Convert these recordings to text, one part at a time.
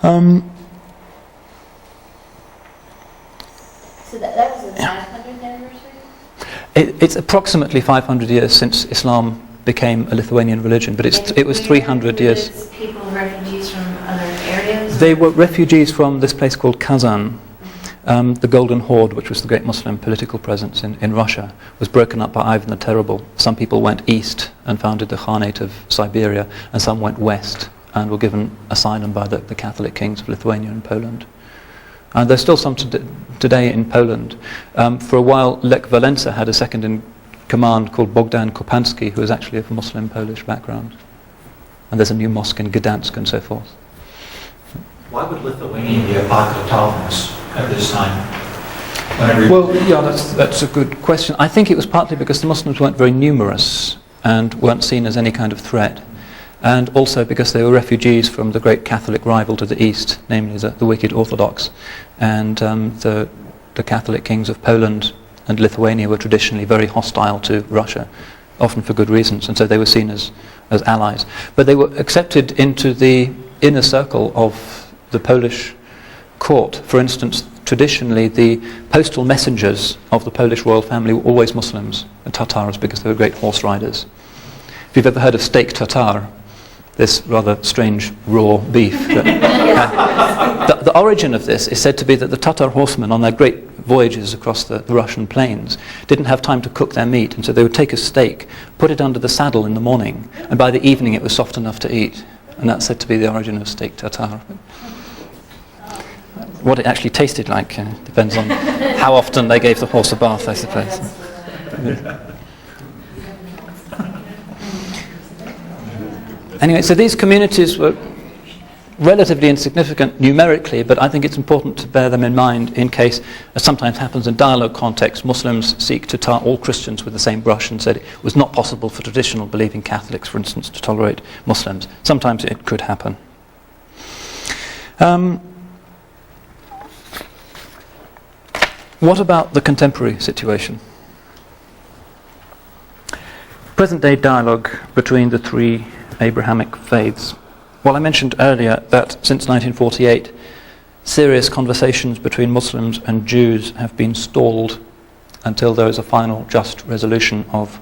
So that was the 500th anniversary? It's approximately 500 years since Islam became a Lithuanian religion, but it was 300 years. People, refugees from other areas? They were refugees from this place called Kazan. The Golden Horde, which was the great Muslim political presence in Russia, was broken up by Ivan the Terrible. Some people went east and founded the Khanate of Siberia, and some went west and were given asylum by the Catholic kings of Lithuania and Poland. And there's still some today in Poland. For a while, Lech Walesa had a second in command called Bogdan Kopansky, who was actually of Muslim Polish background. And there's a new mosque in Gdansk and so forth. Why would Lithuania be autonomous at this time? Well, yeah, that's a good question. I think it was partly because the Muslims weren't very numerous and weren't seen as any kind of threat, and also because they were refugees from the great Catholic rival to the east, namely the wicked Orthodox, and the Catholic kings of Poland and Lithuania were traditionally very hostile to Russia, often for good reasons, and so they were seen as allies. But they were accepted into the inner circle of the Polish court. For instance, traditionally the postal messengers of the Polish royal family were always Muslims, and Tatars, because they were great horse riders. If you've ever heard of steak Tatar, this rather strange raw beef, the origin of this is said to be that the Tatar horsemen on their great voyages across the Russian plains didn't have time to cook their meat, and so they would take a steak, put it under the saddle in the morning, and by the evening it was soft enough to eat. And that's said to be the origin of steak Tatar. What it actually tasted like depends on how often they gave the horse a bath, I suppose. Anyway, so these communities were relatively insignificant numerically, but I think it's important to bear them in mind in case, as sometimes happens in dialogue context, Muslims seek to tar all Christians with the same brush and said it was not possible for traditional believing Catholics, for instance, to tolerate Muslims. Sometimes it could happen. What about the contemporary situation? Present-day dialogue between the three Abrahamic faiths. Well, I mentioned earlier that since 1948, serious conversations between Muslims and Jews have been stalled until there is a final just resolution of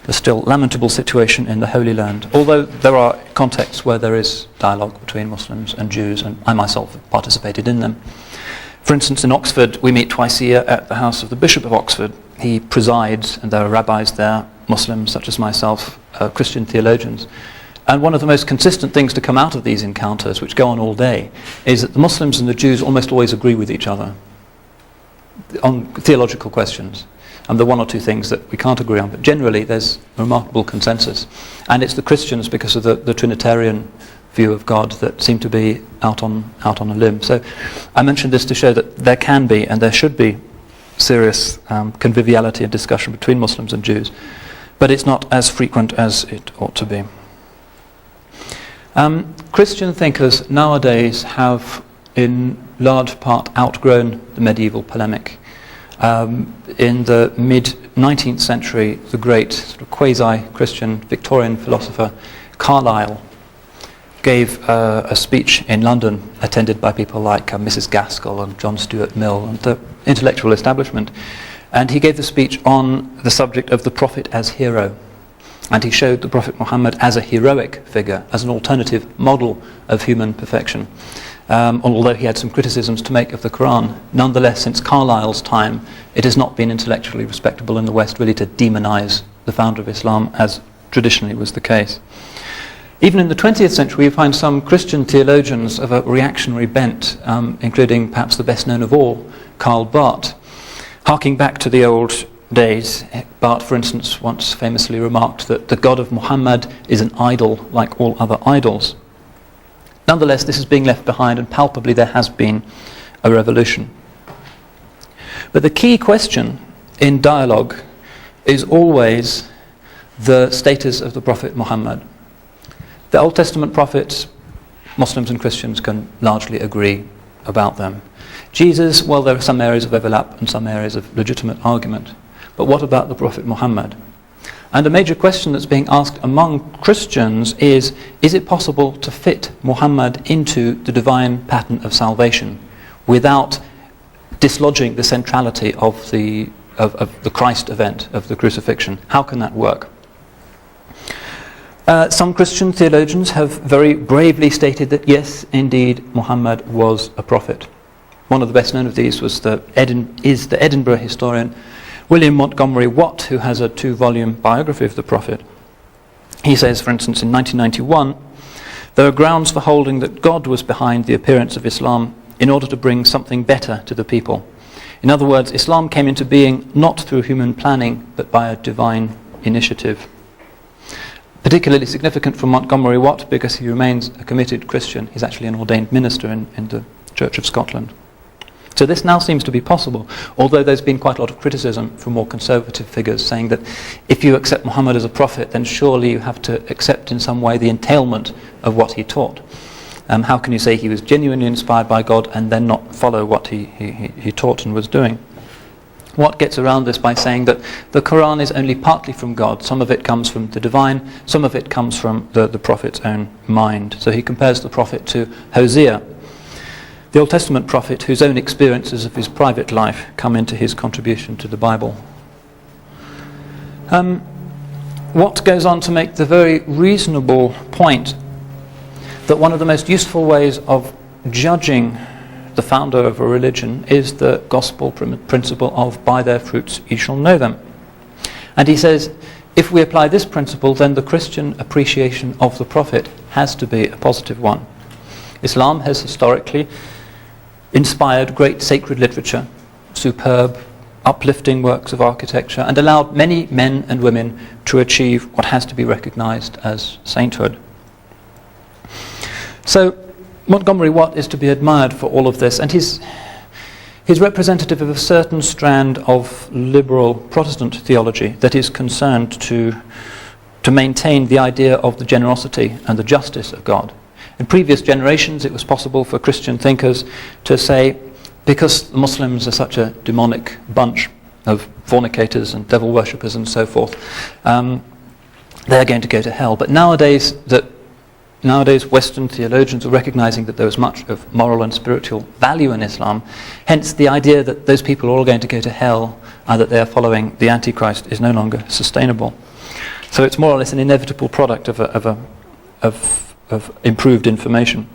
the still lamentable situation in the Holy Land. Although there are contexts where there is dialogue between Muslims and Jews, and I myself have participated in them. For instance, in Oxford, we meet twice a year at the house of the Bishop of Oxford. He presides, and there are rabbis there, Muslims such as myself, Christian theologians. And one of the most consistent things to come out of these encounters, which go on all day, is that the Muslims and the Jews almost always agree with each other on theological questions. And there are one or two things that we can't agree on, but generally there's a remarkable consensus. And it's the Christians, because of the Trinitarian view of God, that seem to be out on a limb. So I mentioned this to show that there can be, and there should be, serious conviviality and discussion between Muslims and Jews, but it's not as frequent as it ought to be. Christian thinkers nowadays have in large part outgrown the medieval polemic. In the mid-19th century, the great sort of quasi-Christian Victorian philosopher Carlyle gave a speech in London attended by people like Mrs. Gaskell and John Stuart Mill and the intellectual establishment. And he gave the speech on the subject of the prophet as hero. And he showed the Prophet Muhammad as a heroic figure, as an alternative model of human perfection. Although he had some criticisms to make of the Quran, nonetheless, since Carlyle's time, it has not been intellectually respectable in the West really to demonize the founder of Islam, as traditionally was the case. Even in the 20th century, we find some Christian theologians of a reactionary bent, including perhaps the best known of all, Karl Barth. Harking back to the old days, Barth, for instance, once famously remarked that the God of Muhammad is an idol like all other idols. Nonetheless, this is being left behind, and palpably there has been a revolution. But the key question in dialogue is always the status of the Prophet Muhammad. The Old Testament prophets, Muslims and Christians can largely agree about them. Jesus, well, there are some areas of overlap and some areas of legitimate argument. But what about the Prophet Muhammad? And a major question that's being asked among Christians is it possible to fit Muhammad into the divine pattern of salvation without dislodging the centrality of the Christ event, of the crucifixion? How can that work? Some Christian theologians have very bravely stated that yes, indeed, Muhammad was a prophet. One of the best known of these is the Edinburgh historian William Montgomery Watt, who has a 2-volume biography of the prophet. He says, for instance, in 1991, there are grounds for holding that God was behind the appearance of Islam in order to bring something better to the people. In other words, Islam came into being not through human planning, but by a divine initiative. Particularly significant for Montgomery Watt because he remains a committed Christian. He's actually an ordained minister in the Church of Scotland. So this now seems to be possible, although there's been quite a lot of criticism from more conservative figures saying that if you accept Muhammad as a prophet, then surely you have to accept in some way the entailment of what he taught. How can you say he was genuinely inspired by God and then not follow what he taught and was doing? Watt gets around this by saying that the Quran is only partly from God. Some of it comes from the divine, some of it comes from the prophet's own mind. So he compares the prophet to Hosea, the Old Testament prophet whose own experiences of his private life come into his contribution to the Bible. Watt goes on to make the very reasonable point that one of the most useful ways of judging the founder of a religion is the gospel principle of by their fruits you shall know them. And he says, if we apply this principle, then the Christian appreciation of the prophet has to be a positive one. Islam has historically inspired great sacred literature, superb, uplifting works of architecture, and allowed many men and women to achieve what has to be recognized as sainthood. So Montgomery Watt is to be admired for all of this, and he's representative of a certain strand of liberal Protestant theology that is concerned to maintain the idea of the generosity and the justice of God. In previous generations, it was possible for Christian thinkers to say, because Muslims are such a demonic bunch of fornicators and devil worshippers and so forth, they're going to go to hell. But nowadays Western theologians are recognizing that there is much of moral and spiritual value in Islam. Hence, the idea that those people are all going to go to hell and that they are following the Antichrist is no longer sustainable. So it's more or less an inevitable product of improved information.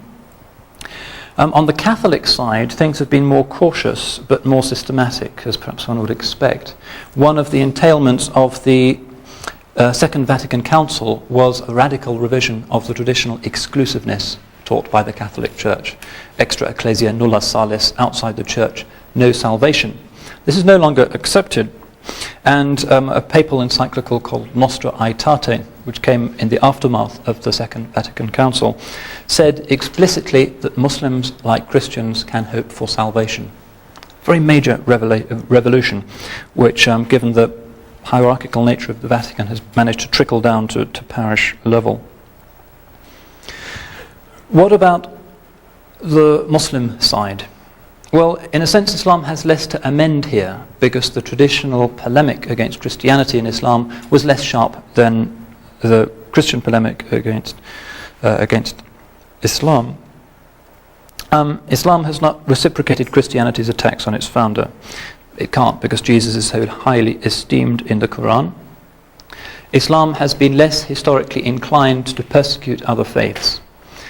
On the Catholic side, things have been more cautious but more systematic, as perhaps one would expect. One of the entailments of the Second Vatican Council was a radical revision of the traditional exclusiveness taught by the Catholic Church. Extra ecclesia nulla salus, outside the Church, no salvation. This is no longer accepted, and a papal encyclical called Nostra Aetate, which came in the aftermath of the Second Vatican Council, said explicitly that Muslims, like Christians, can hope for salvation. Very major revolution, which, given the hierarchical nature of the Vatican, has managed to trickle down to parish level. What about the Muslim side? Well, in a sense, Islam has less to amend here, because the traditional polemic against Christianity in Islam was less sharp than the Christian polemic against Islam. Islam has not reciprocated Christianity's attacks on its founder. It can't, because Jesus is so highly esteemed in the Quran. Islam has been less historically inclined to persecute other faiths.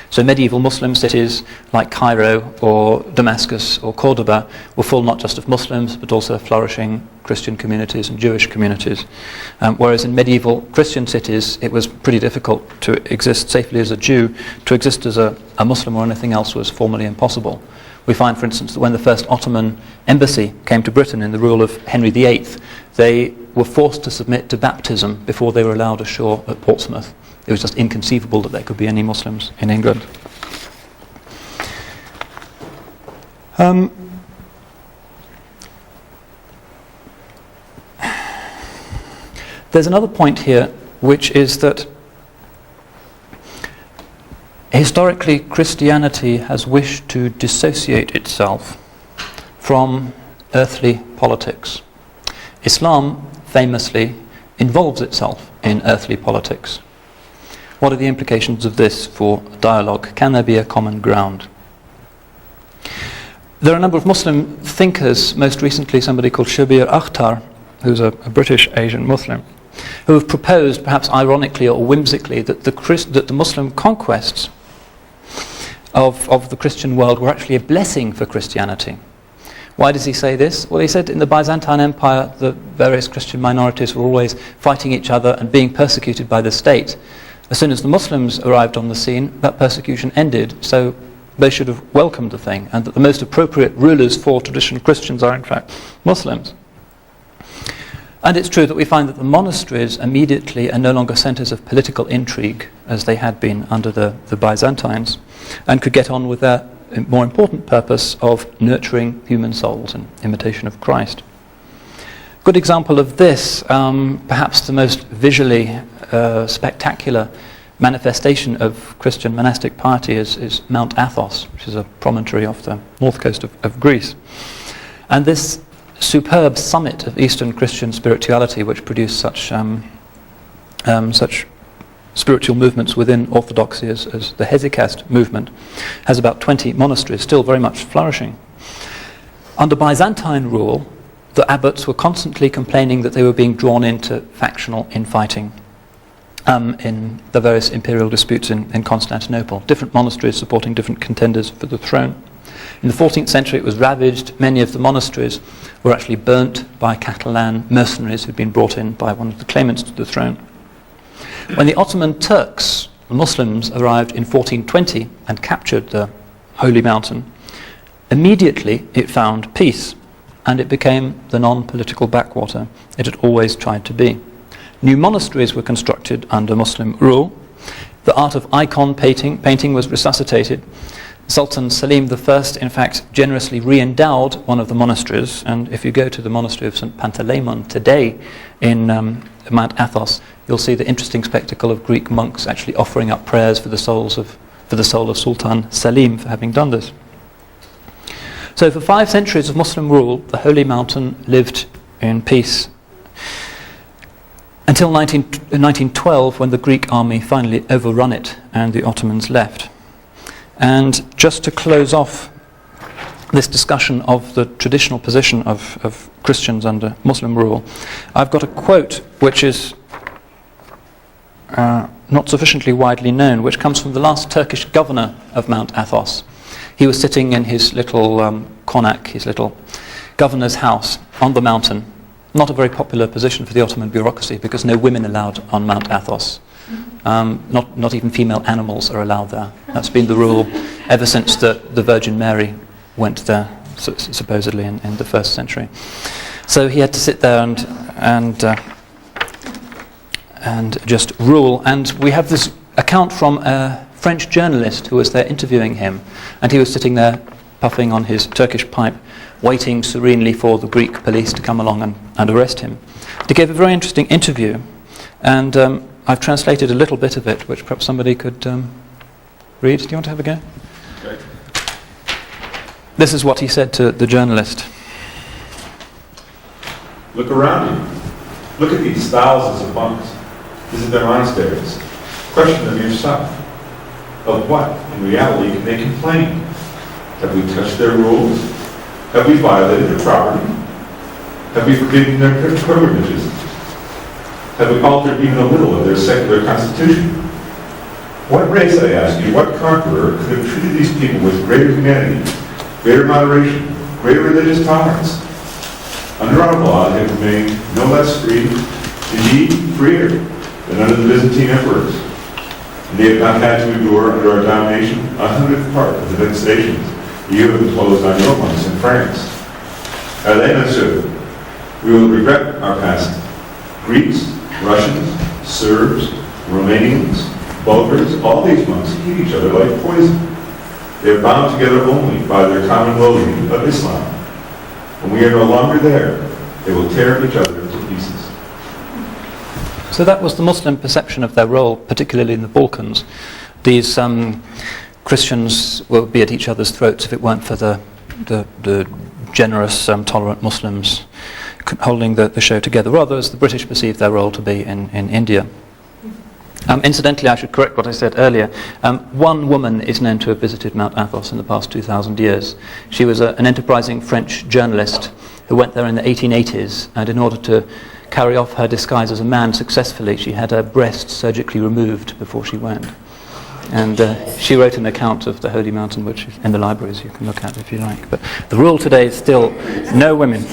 So medieval Muslim cities like Cairo or Damascus or Cordoba were full not just of Muslims but also flourishing Christian communities and Jewish communities. Whereas in medieval Christian cities it was pretty difficult to exist safely as a Jew. To exist as a Muslim or anything else was formally impossible. We find, for instance, that when the first Ottoman embassy came to Britain in the rule of Henry VIII, they were forced to submit to baptism before they were allowed ashore at Portsmouth. It was just inconceivable that there could be any Muslims in England. There's another point here, which is that historically Christianity has wished to dissociate itself from earthly politics. Islam famously involves itself in earthly politics. What are the implications of this for dialogue? Can there be a common ground? There are a number of Muslim thinkers, most recently somebody called Shabir Akhtar, who's a British Asian Muslim, who have proposed, perhaps ironically or whimsically, that the Muslim conquests of the Christian world were actually a blessing for Christianity. Why does he say this? Well, he said in the Byzantine Empire, the various Christian minorities were always fighting each other and being persecuted by the state. As soon as the Muslims arrived on the scene, that persecution ended, so they should have welcomed the thing, and that the most appropriate rulers for traditional Christians are in fact Muslims. And it's true that we find that the monasteries immediately are no longer centres of political intrigue, as they had been under the Byzantines, and could get on with their more important purpose of nurturing human souls in imitation of Christ. Good example of this, perhaps the most visually spectacular manifestation of Christian monastic piety is Mount Athos, which is a promontory off the north coast of Greece. And this superb summit of Eastern Christian spirituality, which produced such spiritual movements within orthodoxy as the Hesychast movement, has about 20 monasteries, still very much flourishing. Under Byzantine rule, the abbots were constantly complaining that they were being drawn into factional infighting in the various imperial disputes in Constantinople, different monasteries supporting different contenders for the throne. In the 14th century it was ravaged. Many of the monasteries were actually burnt by Catalan mercenaries who'd been brought in by one of the claimants to the throne. When the Ottoman Turks, the Muslims, arrived in 1420 and captured the Holy Mountain, immediately it found peace, and it became the non-political backwater it had always tried to be. New monasteries were constructed under Muslim rule. The art of icon painting was resuscitated. Sultan Selim I, in fact, generously re-endowed one of the monasteries, and if you go to the monastery of St. Panteleimon today in Mount Athos, you'll see the interesting spectacle of Greek monks actually offering up prayers for the soul of Sultan Selim for having done this. So for 5 centuries of Muslim rule, the Holy Mountain lived in peace until 1912, when the Greek army finally overrun it and the Ottomans left. And just to close off this discussion of the traditional position of Christians under Muslim rule, I've got a quote which is not sufficiently widely known, which comes from the last Turkish governor of Mount Athos. He was sitting in his little konak, his little governor's house on the mountain. Not a very popular position for the Ottoman bureaucracy, because no women allowed on Mount Athos. Not even female animals are allowed there. That's been the rule ever since the Virgin Mary went there, supposedly in the 1st century. So he had to sit there and just rule. And we have this account from a French journalist who was there interviewing him, and he was sitting there puffing on his Turkish pipe, waiting serenely for the Greek police to come along and arrest him. He gave a very interesting interview, and I've translated a little bit of it, which perhaps somebody could read. Do you want to have a go? Okay. This is what he said to the journalist. Look around you. Look at these thousands of monks. Visit their monasteries. Question them yourself. Of what, in reality, can they complain? Have we touched their rules? Have we violated their property? Have we forbidden their pilgrimages? Have we altered even a little of their secular constitution? What race, I ask you, what conqueror could have treated these people with greater humanity, greater moderation, greater religious tolerance? Under our law, they have remained no less free, indeed freer, than under the Byzantine emperors. And they have not had to endure under our domination 100th part of the vexations you have imposed on your monks in France. Allez, monsieur, we will regret our past. Greeks, Russians, Serbs, Romanians, Bulgars, all these monks eat each other like poison. They are bound together only by their common loathing of Islam. When we are no longer there, they will tear each other to pieces. So that was the Muslim perception of their role, particularly in the Balkans. These Christians will be at each other's throats if it weren't for the generous, tolerant Muslims holding the show together, rather as the British perceived their role to be in India. Incidentally, I should correct what I said earlier. One woman is known to have visited Mount Athos in the past 2,000 years. She was an enterprising French journalist who went there in the 1880s, and in order to carry off her disguise as a man successfully, she had her breast surgically removed before she went. And she wrote an account of the Holy Mountain, which is in the libraries you can look at if you like. But the rule today is still no women.